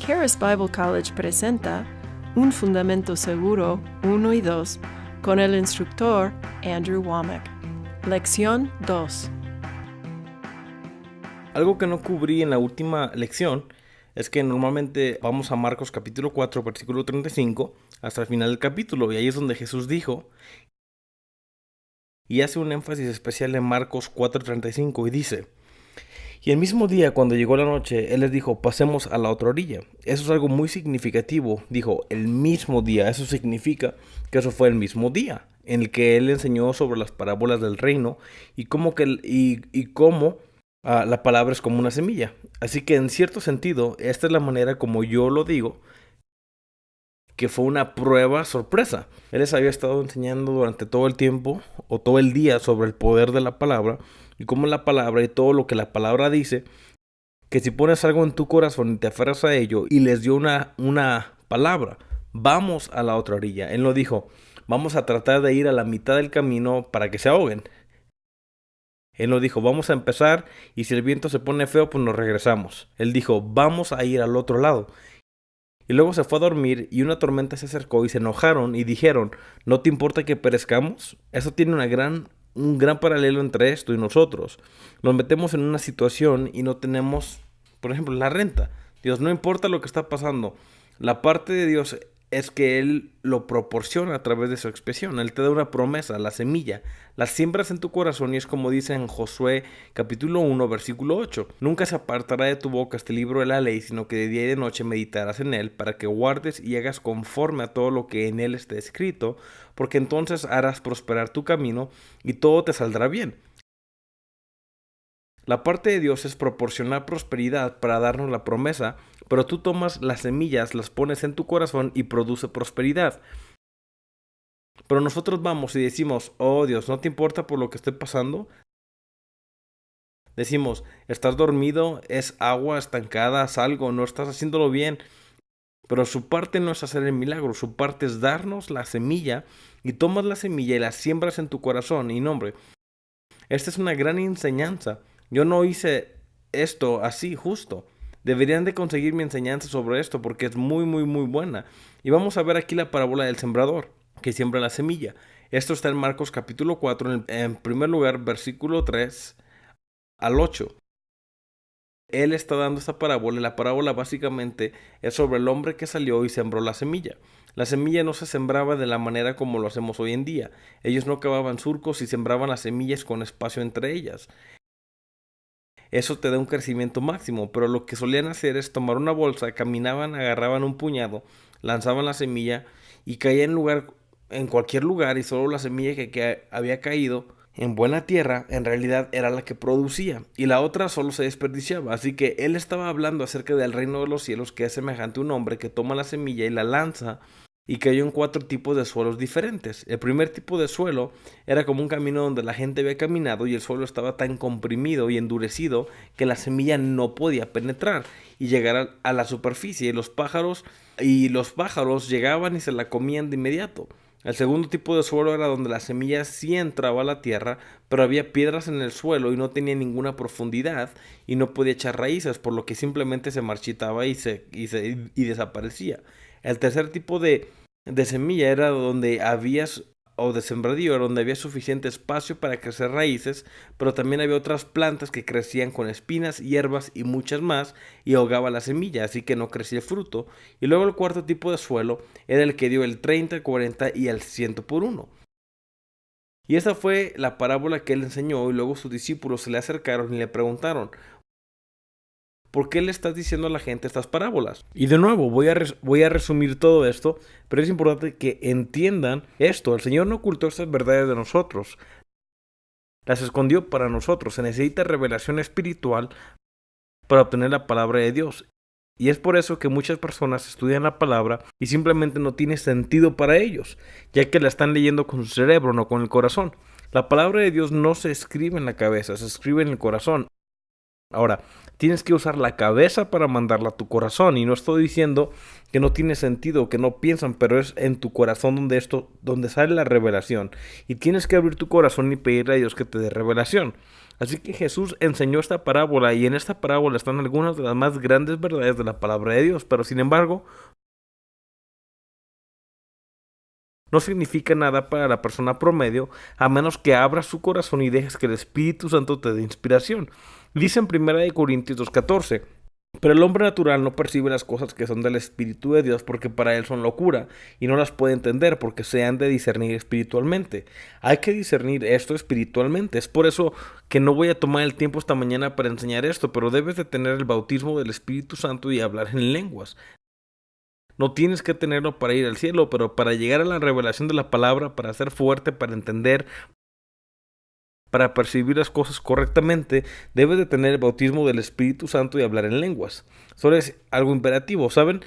Charis Bible College presenta Un Fundamento Seguro 1 y 2 con el instructor Andrew Wommack. Lección 2. Algo que no cubrí en la última lección es que normalmente vamos a Marcos capítulo 4, versículo 35, hasta el final del capítulo, y ahí es donde Jesús dijo, y hace un énfasis especial en Marcos 4:35, y dice, y el mismo día cuando llegó la noche, Él les dijo, pasemos a la otra orilla. Eso es algo muy significativo, dijo, el mismo día, eso significa que eso fue el mismo día, en el que Él enseñó sobre las parábolas del reino, y cómo la palabra es como una semilla. Así que en cierto sentido, esta es la manera como yo lo digo, que fue una prueba sorpresa. Él les había estado enseñando durante todo el tiempo o todo el día sobre el poder de la palabra y cómo la palabra y todo lo que la palabra dice, que si pones algo en tu corazón y te aferras a ello, y les dio una palabra, vamos a la otra orilla. Él no dijo, vamos a tratar de ir a la mitad del camino para que se ahoguen. Él no dijo, vamos a empezar y si el viento se pone feo, pues nos regresamos. Él dijo, vamos a ir al otro lado. Y luego se fue a dormir y una tormenta se acercó y se enojaron y dijeron, ¿no te importa que perezcamos? Eso tiene un gran paralelo entre esto y nosotros. Nos metemos en una situación y no tenemos, por ejemplo, la renta. Dios, no importa lo que está pasando. La parte de Dios es que Él lo proporciona a través de su expresión. Él te da una promesa, la semilla. La siembras en tu corazón y es como dice en Josué capítulo 1 versículo 8. Nunca se apartará de tu boca este libro de la ley, sino que de día y de noche meditarás en él para que guardes y hagas conforme a todo lo que en él esté escrito, porque entonces harás prosperar tu camino y todo te saldrá bien. La parte de Dios es proporcionar prosperidad para darnos la promesa, pero tú tomas las semillas, las pones en tu corazón y produce prosperidad. Pero nosotros vamos y decimos, oh Dios, ¿no te importa por lo que estoy pasando? Decimos, estás dormido, es agua estancada, haz algo, no estás haciéndolo bien. Pero su parte no es hacer el milagro, su parte es darnos la semilla y tomas la semilla y la siembras en tu corazón. Y no, hombre, esta es una gran enseñanza. Yo no hice esto así justo. Deberían de conseguir mi enseñanza sobre esto porque es muy, muy, muy buena. Y vamos a ver aquí la parábola del sembrador que siembra la semilla. Esto está en Marcos capítulo 4, en primer lugar, versículo 3 al 8. Él está dando esta parábola y la parábola básicamente es sobre el hombre que salió y sembró la semilla. La semilla no se sembraba de la manera como lo hacemos hoy en día. Ellos no cavaban surcos y sembraban las semillas con espacio entre ellas. Eso te da un crecimiento máximo, pero lo que solían hacer es tomar una bolsa, caminaban, agarraban un puñado, lanzaban la semilla y caía en cualquier lugar y solo la semilla que había caído en buena tierra en realidad era la que producía y la otra solo se desperdiciaba. Así que él estaba hablando acerca del reino de los cielos, que es semejante a un hombre que toma la semilla y la lanza y cayó en 4 tipos de suelos diferentes. El primer tipo de suelo era como un camino donde la gente había caminado y el suelo estaba tan comprimido y endurecido que la semilla no podía penetrar y llegar a la superficie, y los pájaros llegaban y se la comían de inmediato. El segundo tipo de suelo era donde la semilla sí entraba a la tierra, pero había piedras en el suelo y no tenía ninguna profundidad y no podía echar raíces, por lo que simplemente se marchitaba y desaparecía. El tercer tipo de semilla era de sembradío, era donde había suficiente espacio para crecer raíces, pero también había otras plantas que crecían con espinas, hierbas y muchas más, y ahogaba la semilla, así que no crecía el fruto. Y luego el cuarto tipo de suelo era el que dio el 30, el 40 y el 100 por 1. Y esa fue la parábola que él enseñó, y luego sus discípulos se le acercaron y le preguntaron, ¿por qué le estás diciendo a la gente estas parábolas? Y de nuevo, voy a resumir todo esto, pero es importante que entiendan esto. El Señor no ocultó estas verdades de nosotros. Las escondió para nosotros. Se necesita revelación espiritual para obtener la palabra de Dios. Y es por eso que muchas personas estudian la palabra y simplemente no tiene sentido para ellos, ya que la están leyendo con su cerebro, no con el corazón. La palabra de Dios no se escribe en la cabeza, se escribe en el corazón. Ahora, tienes que usar la cabeza para mandarla a tu corazón, y no estoy diciendo que no tiene sentido, que no piensan, pero es en tu corazón donde sale la revelación, y tienes que abrir tu corazón y pedirle a Dios que te dé revelación. Así que Jesús enseñó esta parábola y en esta parábola están algunas de las más grandes verdades de la palabra de Dios, pero sin embargo no significa nada para la persona promedio a menos que abra su corazón y dejes que el Espíritu Santo te dé inspiración. Dice en 1 Corintios 2:14, pero el hombre natural no percibe las cosas que son del Espíritu de Dios porque para él son locura y no las puede entender porque se han de discernir espiritualmente. Hay que discernir esto espiritualmente. Es por eso que no voy a tomar el tiempo esta mañana para enseñar esto, pero debes de tener el bautismo del Espíritu Santo y hablar en lenguas. No tienes que tenerlo para ir al cielo, pero para llegar a la revelación de la palabra, para ser fuerte, para entender, para percibir las cosas correctamente, debes de tener el bautismo del Espíritu Santo y hablar en lenguas. Solo es algo imperativo, ¿saben?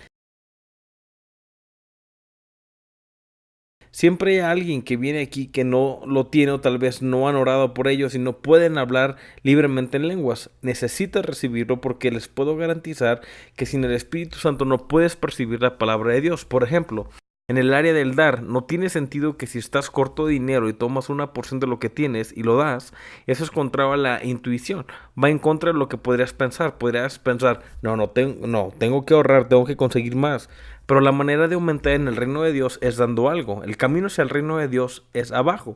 Siempre hay alguien que viene aquí que no lo tiene o tal vez no han orado por ellos y no pueden hablar libremente en lenguas. Necesitas recibirlo porque les puedo garantizar que sin el Espíritu Santo no puedes percibir la palabra de Dios. Por ejemplo, en el área del dar, no tiene sentido que si estás corto de dinero y tomas una porción de lo que tienes y lo das, eso es contra la intuición. Va en contra de lo que podrías pensar. Podrías pensar, no, tengo que ahorrar, tengo que conseguir más. Pero la manera de aumentar en el reino de Dios es dando algo. El camino hacia el reino de Dios es abajo.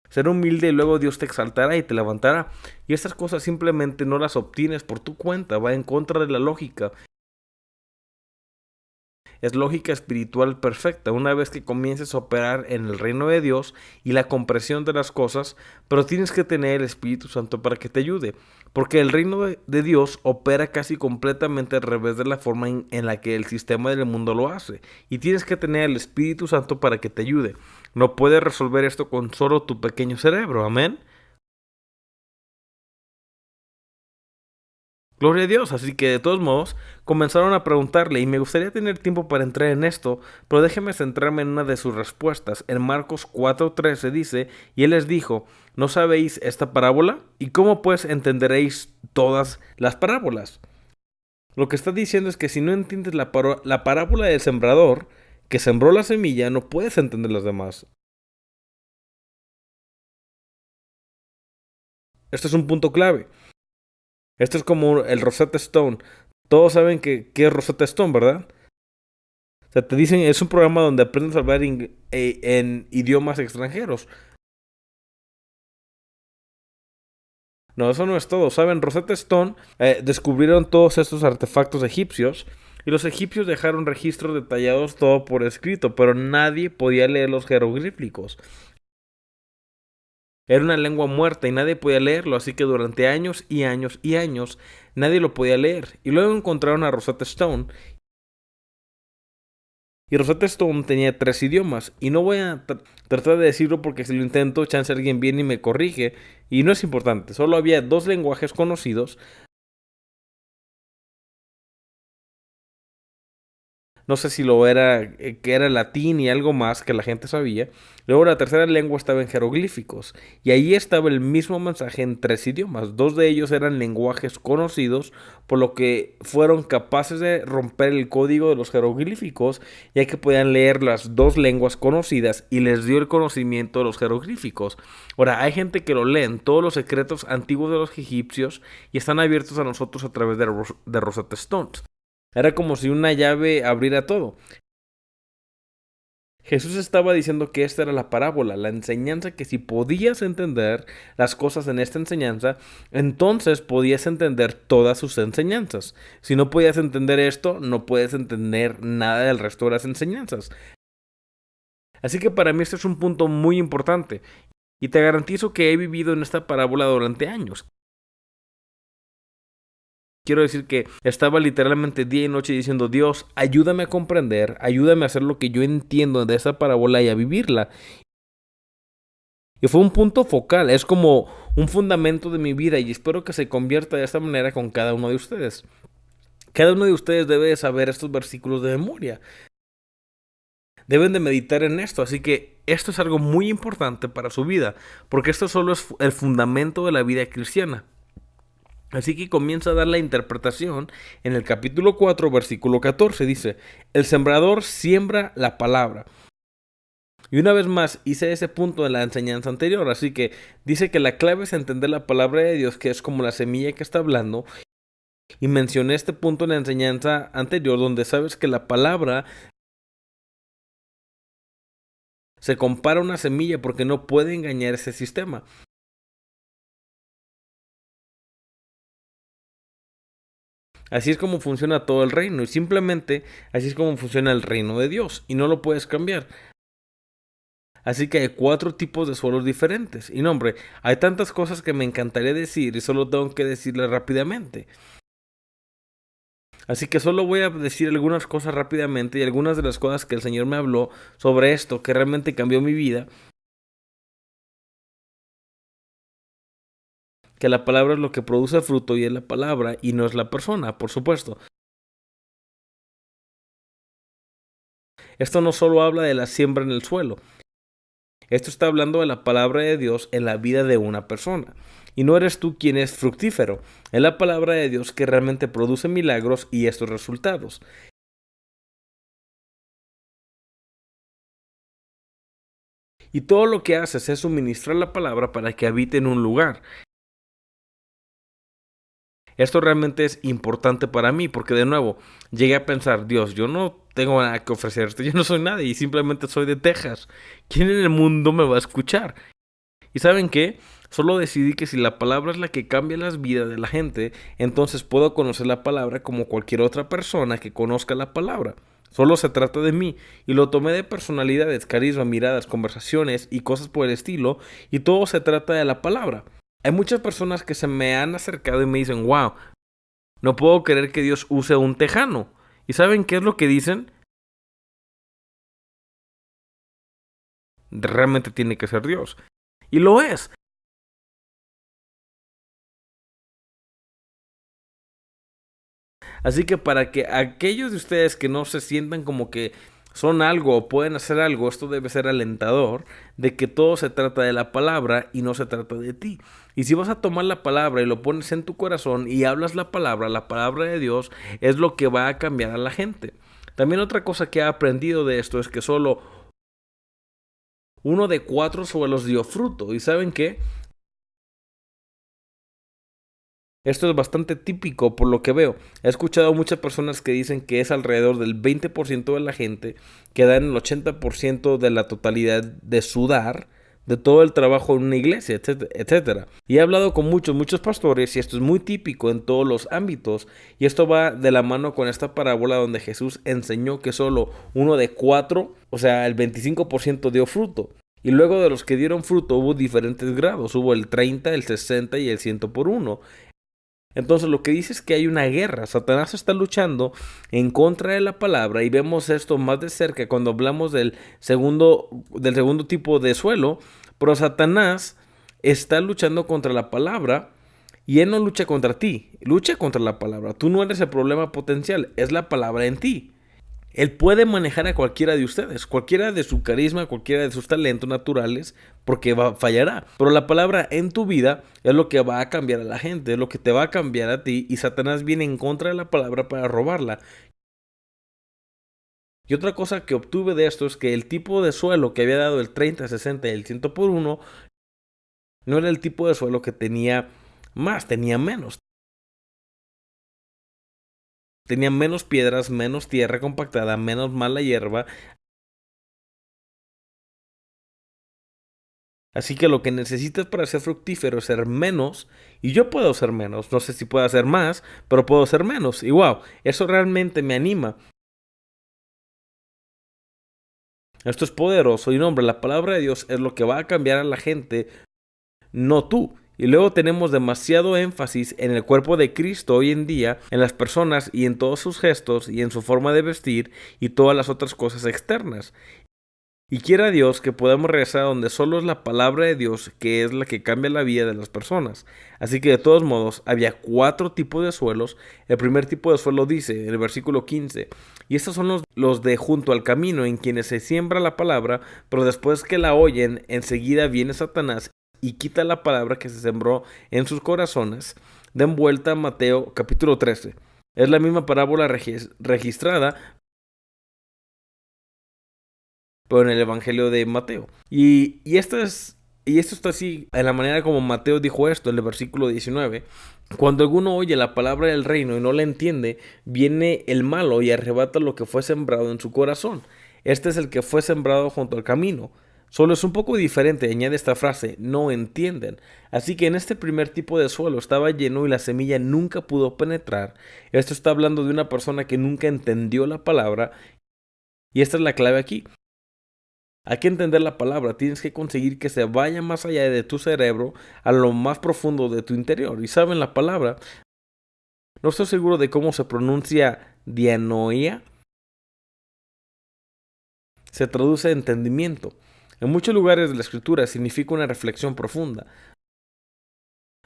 Ser humilde y luego Dios te exaltará y te levantará. Y estas cosas simplemente no las obtienes por tu cuenta. Va en contra de la lógica. Es lógica espiritual perfecta una vez que comiences a operar en el reino de Dios y la comprensión de las cosas, pero tienes que tener el Espíritu Santo para que te ayude, porque el reino de Dios opera casi completamente al revés de la forma en la que el sistema del mundo lo hace, y tienes que tener el Espíritu Santo para que te ayude. No puedes resolver esto con solo tu pequeño cerebro, amén. Gloria a Dios, así que de todos modos comenzaron a preguntarle y me gustaría tener tiempo para entrar en esto, pero déjeme centrarme en una de sus respuestas. En Marcos 4:13 dice, y él les dijo, ¿no sabéis esta parábola? ¿Y cómo pues entenderéis todas las parábolas? Lo que está diciendo es que si no entiendes la parábola del sembrador, que sembró la semilla, no puedes entender las demás. Esto es un punto clave. Esto es como el Rosetta Stone. Todos saben qué es Rosetta Stone, ¿verdad? O sea, te dicen, es un programa donde aprendes a hablar en idiomas extranjeros. No, eso no es todo. ¿Saben? Rosetta Stone descubrieron todos estos artefactos egipcios y los egipcios dejaron registros detallados todo por escrito, pero nadie podía leer los jeroglíficos. Era una lengua muerta y nadie podía leerlo, así que durante años y años y años nadie lo podía leer. Y luego encontraron a Rosetta Stone. Y Rosetta Stone tenía 3 idiomas. Y no voy a tratar de decirlo porque si lo intento, chance alguien viene y me corrige. Y no es importante, solo había 2 lenguajes conocidos. No sé si lo era, que era latín y algo más que la gente sabía. Luego la tercera lengua estaba en jeroglíficos. Y ahí estaba el mismo mensaje en 3 idiomas. 2 de ellos eran lenguajes conocidos, por lo que fueron capaces de romper el código de los jeroglíficos, ya que podían leer las 2 lenguas conocidas y les dio el conocimiento de los jeroglíficos. Ahora, hay gente que lo leen todos los secretos antiguos de los egipcios y están abiertos a nosotros a través de Rosetta Stones. Era como si una llave abriera todo. Jesús estaba diciendo que esta era la parábola, la enseñanza que si podías entender las cosas en esta enseñanza, entonces podías entender todas sus enseñanzas. Si no podías entender esto, no puedes entender nada del resto de las enseñanzas. Así que para mí este es un punto muy importante y te garantizo que he vivido en esta parábola durante años. Quiero decir que estaba literalmente día y noche diciendo, Dios, ayúdame a comprender, ayúdame a hacer lo que yo entiendo de esa parábola y a vivirla. Y fue un punto focal, es como un fundamento de mi vida y espero que se convierta de esta manera con cada uno de ustedes. Cada uno de ustedes debe de saber estos versículos de memoria. Deben de meditar en esto, así que esto es algo muy importante para su vida, porque esto solo es el fundamento de la vida cristiana. Así que comienza a dar la interpretación en el capítulo 4, versículo 14. Dice, el sembrador siembra la palabra. Y una vez más hice ese punto en la enseñanza anterior, así que dice que la clave es entender la palabra de Dios, que es como la semilla que está hablando. Y mencioné este punto en la enseñanza anterior, donde sabes que la palabra se compara a una semilla porque no puede engañar ese sistema. Así es como funciona todo el reino y simplemente así es como funciona el reino de Dios y no lo puedes cambiar. Así que hay 4 tipos de suelos diferentes. Y no, hombre, hay tantas cosas que me encantaría decir y solo tengo que decirlas rápidamente. Así que solo voy a decir algunas cosas rápidamente y algunas de las cosas que el Señor me habló sobre esto que realmente cambió mi vida. Que la palabra es lo que produce fruto y es la palabra y no es la persona, por supuesto. Esto no solo habla de la siembra en el suelo. Esto está hablando de la palabra de Dios en la vida de una persona. Y no eres tú quien es fructífero. Es la palabra de Dios que realmente produce milagros y estos resultados. Y todo lo que haces es suministrar la palabra para que habite en un lugar. Esto realmente es importante para mí porque de nuevo llegué a pensar, Dios, yo no tengo nada que ofrecerte, yo no soy nadie y simplemente soy de Texas. ¿Quién en el mundo me va a escuchar? ¿Y saben qué? Solo decidí que si la palabra es la que cambia las vidas de la gente, entonces puedo conocer la palabra como cualquier otra persona que conozca la palabra. Solo se trata de mí, y lo tomé de personalidades, carisma, miradas, conversaciones y cosas por el estilo, y todo se trata de la palabra. Hay muchas personas que se me han acercado y me dicen, wow, no puedo creer que Dios use un tejano. ¿Y saben qué es lo que dicen? Realmente tiene que ser Dios. Y lo es. Así que para que aquellos de ustedes que no se sientan como que son algo o pueden hacer algo, esto debe ser alentador de que todo se trata de la palabra y no se trata de ti. Y si vas a tomar la palabra y lo pones en tu corazón y hablas la palabra de Dios es lo que va a cambiar a la gente. También otra cosa que he aprendido de esto es que solo 1 de 4 suelos dio fruto. ¿Y saben qué? Esto es bastante típico por lo que veo. He escuchado a muchas personas que dicen que es alrededor del 20% de la gente que dan el 80% de la totalidad de su dar, de todo el trabajo en una iglesia, etcétera, etcétera. Y he hablado con muchos pastores y esto es muy típico en todos los ámbitos. Y esto va de la mano con esta parábola donde Jesús enseñó que solo 1 de 4, o sea, el 25% dio fruto. Y luego de los que dieron fruto hubo diferentes grados. Hubo el 30, el 60 y el 100 por 1. Entonces lo que dice es que hay una guerra. Satanás está luchando en contra de la palabra y vemos esto más de cerca cuando hablamos del segundo tipo de suelo. Pero Satanás está luchando contra la palabra y él no lucha contra ti, lucha contra la palabra. Tú no eres el problema potencial, es la palabra en ti. Él puede manejar a cualquiera de ustedes, cualquiera de su carisma, cualquiera de sus talentos naturales, porque fallará. Pero la palabra en tu vida es lo que va a cambiar a la gente, es lo que te va a cambiar a ti, y Satanás viene en contra de la palabra para robarla. Y otra cosa que obtuve de esto es que el tipo de suelo que había dado el 30, 60 y el 100 por 1 no era el tipo de suelo que tenía más, tenía menos. Tenía menos piedras, menos tierra compactada, menos mala hierba. Así que lo que necesitas para ser fructífero es ser menos, y yo puedo ser menos. No sé si puedo hacer más, pero puedo ser menos. Y wow, eso realmente me anima. Esto es poderoso y no, hombre, la palabra de Dios es lo que va a cambiar a la gente, no tú. Y luego tenemos demasiado énfasis en el cuerpo de Cristo hoy en día, en las personas y en todos sus gestos y en su forma de vestir y todas las otras cosas externas. Y quiera Dios que podamos regresar a donde solo es la palabra de Dios que es la que cambia la vida de las personas. Así que de todos modos había 4 tipos de suelos. El primer tipo de suelo dice en el versículo 15, y estos son los de junto al camino en quienes se siembra la palabra, pero después que la oyen, enseguida viene Satanás y quita la palabra que se sembró en sus corazones. Den vuelta a Mateo capítulo 13. Es la misma parábola registrada, pero en el Evangelio de Mateo. Y esto está así en la manera como Mateo dijo esto en el versículo 19. Cuando alguno oye la palabra del reino y no la entiende, viene el malo y arrebata lo que fue sembrado en su corazón. Este es el que fue sembrado junto al camino. Solo es un poco diferente, añade esta frase, no entienden. Así que en este primer tipo de suelo estaba lleno y la semilla nunca pudo penetrar. Esto está hablando de una persona que nunca entendió la palabra. Y esta es la clave aquí. Hay que entender la palabra, tienes que conseguir que se vaya más allá de tu cerebro, a lo más profundo de tu interior. Y saben, la palabra, no estoy seguro de cómo se pronuncia dianoia, se traduce entendimiento. En muchos lugares de la escritura significa una reflexión profunda.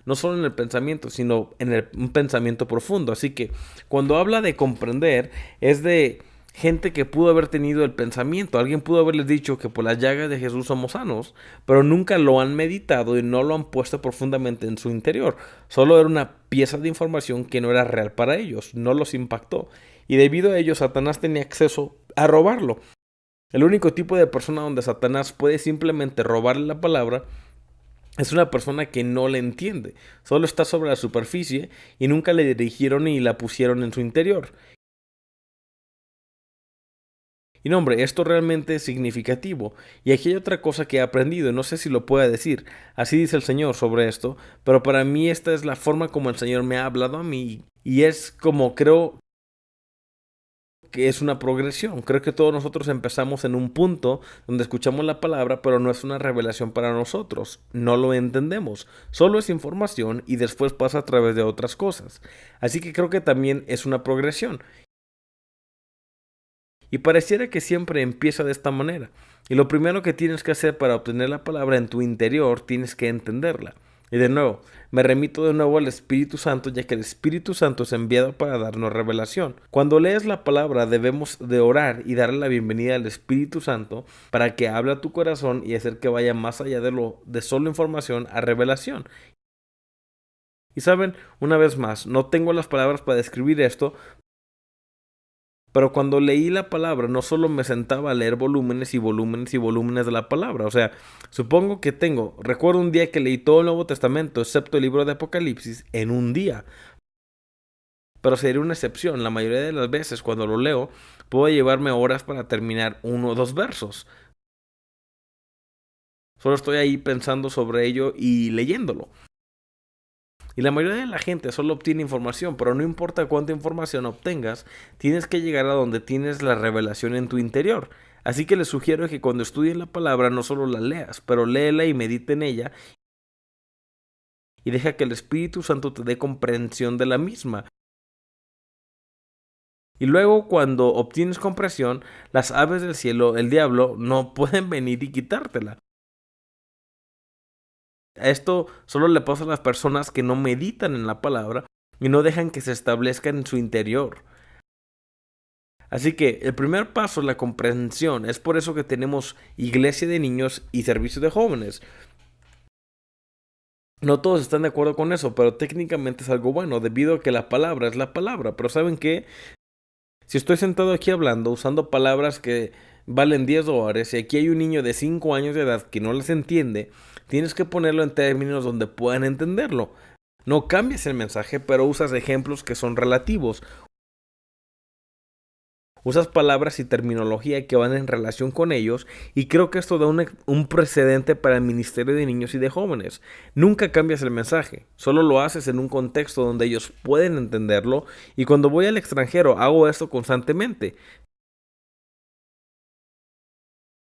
No solo en el pensamiento, sino en un pensamiento profundo. Así que cuando habla de comprender, es de gente que pudo haber tenido el pensamiento. Alguien pudo haberles dicho que por las llagas de Jesús somos sanos, pero nunca lo han meditado y no lo han puesto profundamente en su interior. Solo era una pieza de información que no era real para ellos, no los impactó. Y debido a ello, Satanás tenía acceso a robarlo. El único tipo de persona donde Satanás puede simplemente robarle la palabra es una persona que no la entiende, solo está sobre la superficie y nunca le dirigieron ni la pusieron en su interior. Y no, hombre, esto realmente es significativo. Y aquí hay otra cosa que he aprendido, no sé si lo pueda decir, así dice el Señor sobre esto, pero para mí esta es la forma como el Señor me ha hablado a mí y es como creo que es una progresión. Creo que todos nosotros empezamos en un punto donde escuchamos la palabra, pero no es una revelación para nosotros. No lo entendemos. Solo es información y después pasa a través de otras cosas. Así que creo que también es una progresión. Y pareciera que siempre empieza de esta manera. Y lo primero que tienes que hacer para obtener la palabra en tu interior, tienes que entenderla. Y de nuevo, me remito de nuevo al Espíritu Santo, ya que el Espíritu Santo es enviado para darnos revelación. Cuando lees la palabra debemos de orar y darle la bienvenida al Espíritu Santo para que hable a tu corazón y hacer que vaya más allá de solo información a revelación. Y saben, una vez más, no tengo las palabras para describir esto, pero cuando leí la palabra, no solo me sentaba a leer volúmenes y volúmenes y volúmenes de la palabra. O sea, supongo que recuerdo un día que leí todo el Nuevo Testamento, excepto el libro de Apocalipsis, en un día. Pero sería una excepción. La mayoría de las veces cuando lo leo, puedo llevarme horas para terminar 1 o 2 versos. Solo estoy ahí pensando sobre ello y leyéndolo. Y la mayoría de la gente solo obtiene información, pero no importa cuánta información obtengas, tienes que llegar a donde tienes la revelación en tu interior. Así que les sugiero que cuando estudies la palabra no solo la leas, pero léela y medite en ella y deja que el Espíritu Santo te dé comprensión de la misma. Y luego cuando obtienes comprensión, las aves del cielo, el diablo, no pueden venir y quitártela. Esto solo le pasa a las personas que no meditan en la palabra y no dejan que se establezca en su interior. Así que el primer paso es la comprensión. Es por eso que tenemos iglesia de niños y servicio de jóvenes. No todos están de acuerdo con eso, pero técnicamente es algo bueno, debido a que la palabra es la palabra. Pero ¿saben qué? Si estoy sentado aquí hablando, usando palabras que valen $10, y aquí hay un niño de 5 años de edad que no las entiende, tienes que ponerlo en términos donde puedan entenderlo. No cambies el mensaje, pero usas ejemplos que son relativos. Usas palabras y terminología que van en relación con ellos y creo que esto da un precedente para el ministerio de niños y de jóvenes. Nunca cambias el mensaje, solo lo haces en un contexto donde ellos pueden entenderlo y cuando voy al extranjero hago esto constantemente.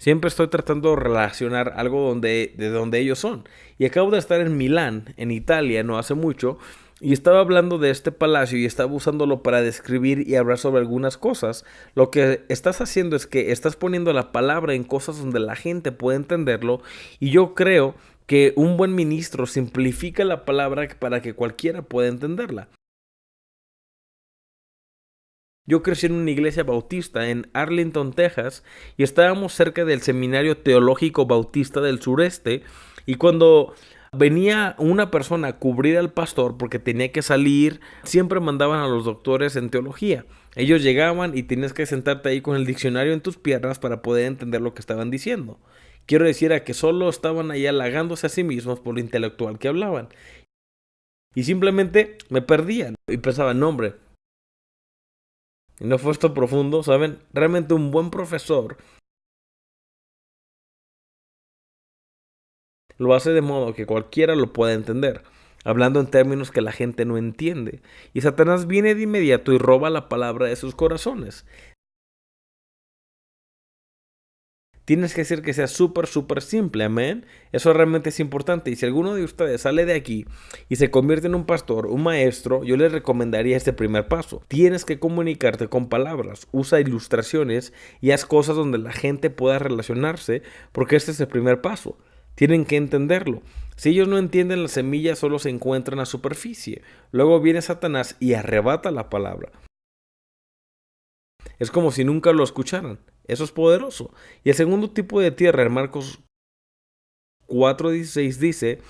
Siempre estoy tratando de relacionar algo de donde ellos son. Y acabo de estar en Milán, en Italia, no hace mucho, y estaba hablando de este palacio y estaba usándolo para describir y hablar sobre algunas cosas. Lo que estás haciendo es que estás poniendo la palabra en cosas donde la gente puede entenderlo, y yo creo que un buen ministro simplifica la palabra para que cualquiera pueda entenderla. Yo crecí en una iglesia bautista en Arlington, Texas, y estábamos cerca del Seminario Teológico Bautista del Sureste, y cuando venía una persona a cubrir al pastor porque tenía que salir. Siempre mandaban a los doctores en teología. Ellos llegaban y tenías que sentarte ahí con el diccionario en tus piernas para poder entender lo que estaban diciendo. Quiero decir a que solo estaban ahí halagándose a sí mismos por lo intelectual que hablaban. Y simplemente me perdían. Y pensaba, no hombre, no fue esto profundo, ¿saben? Realmente un buen profesor lo hace de modo que cualquiera lo pueda entender, hablando en términos que la gente no entiende. Y Satanás viene de inmediato y roba la palabra de sus corazones. Tienes que hacer que sea súper simple, amén. Eso realmente es importante. Y si alguno de ustedes sale de aquí y se convierte en un pastor, un maestro, yo les recomendaría este primer paso. Tienes que comunicarte con palabras, usa ilustraciones y haz cosas donde la gente pueda relacionarse, porque este es el primer paso. Tienen que entenderlo. Si ellos no entienden la semilla, solo se encuentran a superficie. Luego viene Satanás y arrebata la palabra. Es como si nunca lo escucharan. Eso es poderoso. Y el segundo tipo de tierra, en Marcos 4:16 dice,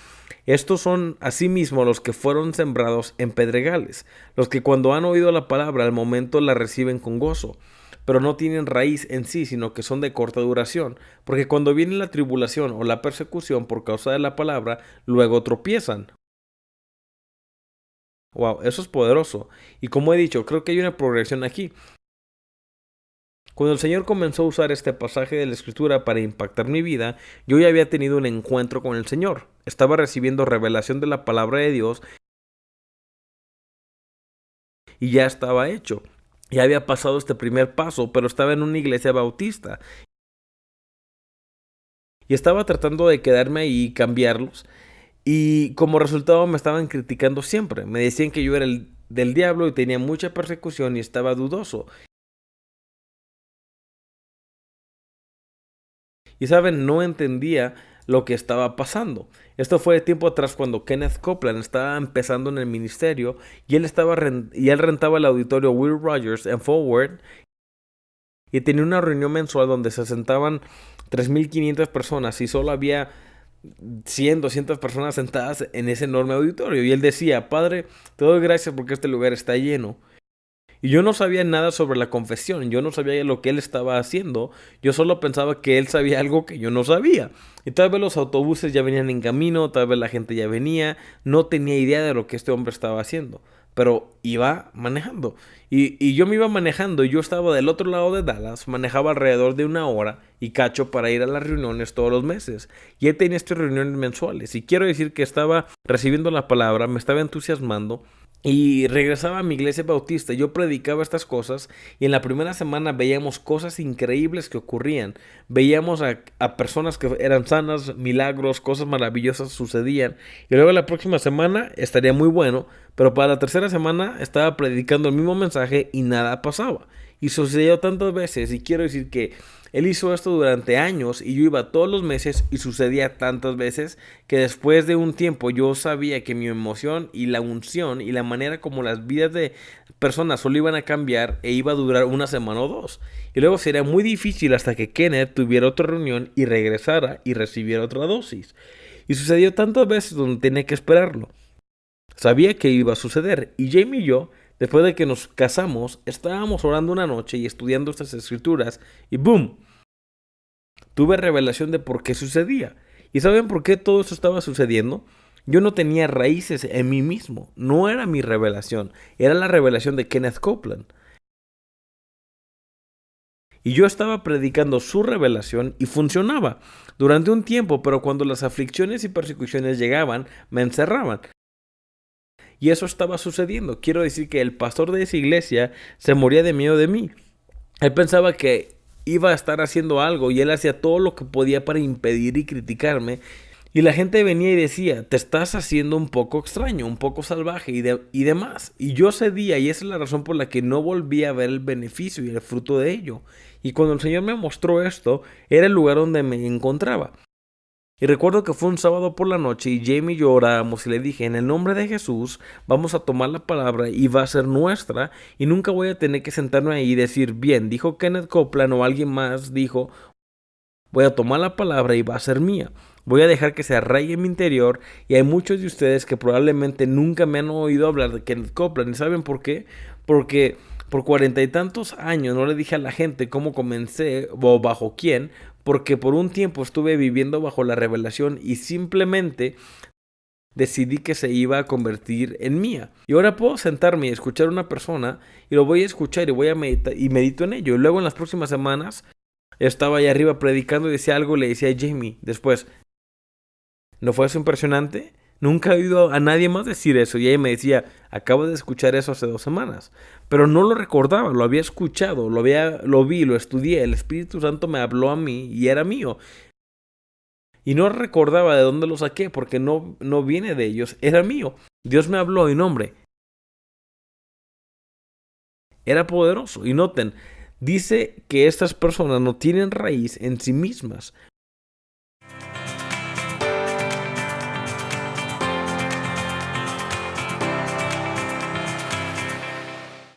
estos son asimismo los que fueron sembrados en pedregales, los que cuando han oído la palabra al momento la reciben con gozo, pero no tienen raíz en sí, sino que son de corta duración, porque cuando viene la tribulación o la persecución por causa de la palabra, luego tropiezan. Wow, eso es poderoso. Y como he dicho, creo que hay una progresión aquí. Cuando el Señor comenzó a usar este pasaje de la Escritura para impactar mi vida, yo ya había tenido un encuentro con el Señor. Estaba recibiendo revelación de la palabra de Dios y ya estaba hecho. Ya había pasado este primer paso, pero estaba en una iglesia bautista. Y estaba tratando de quedarme ahí y cambiarlos. Y como resultado me estaban criticando siempre. Me decían que yo era el del diablo y tenía mucha persecución y estaba dudoso. Y saben, no entendía lo que estaba pasando. Esto fue tiempo atrás cuando Kenneth Copeland estaba empezando en el ministerio y él rentaba el auditorio Will Rogers en Fort Worth y tenía una reunión mensual donde se sentaban 3,500 personas y solo había 100, 200 personas sentadas en ese enorme auditorio. Y él decía, Padre, te doy gracias porque este lugar está lleno. Y yo no sabía nada sobre la confesión, yo no sabía lo que él estaba haciendo, yo solo pensaba que él sabía algo que yo no sabía. Y tal vez los autobuses ya venían en camino, tal vez la gente ya venía, no tenía idea de lo que este hombre estaba haciendo, pero iba manejando. Y yo me iba manejando y yo estaba del otro lado de Dallas, manejaba alrededor de 1 hora y cacho para ir a las reuniones todos los meses. Y él tenía estas reuniones mensuales y quiero decir que estaba recibiendo la palabra, me estaba entusiasmando. Y regresaba a mi iglesia bautista, yo predicaba estas cosas y en la primera semana veíamos cosas increíbles que ocurrían. Veíamos a personas que eran sanas, milagros, cosas maravillosas sucedían. Y luego la próxima semana estaría muy bueno, pero para la tercera semana estaba predicando el mismo mensaje y nada pasaba. Y sucedió tantas veces y quiero decir que él hizo esto durante años y yo iba todos los meses y sucedía tantas veces que después de un tiempo yo sabía que mi emoción y la unción y la manera como las vidas de personas solo iban a cambiar e iba a durar 1 semana o 2. Y luego sería muy difícil hasta que Kenneth tuviera otra reunión y regresara y recibiera otra dosis. Y sucedió tantas veces donde tenía que esperarlo. Sabía que iba a suceder y Jamie y yo, después de que nos casamos, estábamos orando una noche y estudiando estas escrituras y ¡boom! Tuve revelación de por qué sucedía. ¿Y saben por qué todo eso estaba sucediendo? Yo no tenía raíces en mí mismo. No era mi revelación. Era la revelación de Kenneth Copeland. Y yo estaba predicando su revelación y funcionaba durante un tiempo, pero cuando las aflicciones y persecuciones llegaban, me encerraban. Y eso estaba sucediendo. Quiero decir que el pastor de esa iglesia se moría de miedo de mí. Él pensaba que iba a estar haciendo algo y él hacía todo lo que podía para impedir y criticarme. Y la gente venía y decía, te estás haciendo un poco extraño, un poco salvaje y demás. Y yo cedía y esa es la razón por la que no volví a ver el beneficio y el fruto de ello. Y cuando el Señor me mostró esto, era el lugar donde me encontraba. Y recuerdo que fue un sábado por la noche y Jamie y yo orábamos y le dije, en el nombre de Jesús vamos a tomar la palabra y va a ser nuestra y nunca voy a tener que sentarme ahí y decir, bien, dijo Kenneth Copeland o alguien más dijo, voy a tomar la palabra y va a ser mía. Voy a dejar que se arraigue en mi interior y hay muchos de ustedes que probablemente nunca me han oído hablar de Kenneth Copeland. ¿Y saben por qué? Porque por 40 y tantos años no le dije a la gente cómo comencé o bajo quién, porque por un tiempo estuve viviendo bajo la revelación y simplemente decidí que se iba a convertir en mía. Y ahora puedo sentarme y escuchar a una persona y lo voy a escuchar y voy a meditar y medito en ello. Y luego en las próximas semanas estaba allá arriba predicando y decía algo, le decía a Jamie después, ¿no fue eso impresionante? Nunca he oído a nadie más decir eso. Y ella me decía, acabo de escuchar eso hace 2 semanas. Pero no lo recordaba, lo había escuchado, lo vi, lo estudié. El Espíritu Santo me habló a mí y era mío. Y no recordaba de dónde lo saqué porque no viene de ellos, era mío. Dios me habló en nombre. Era poderoso. Y noten, dice que estas personas no tienen raíz en sí mismas.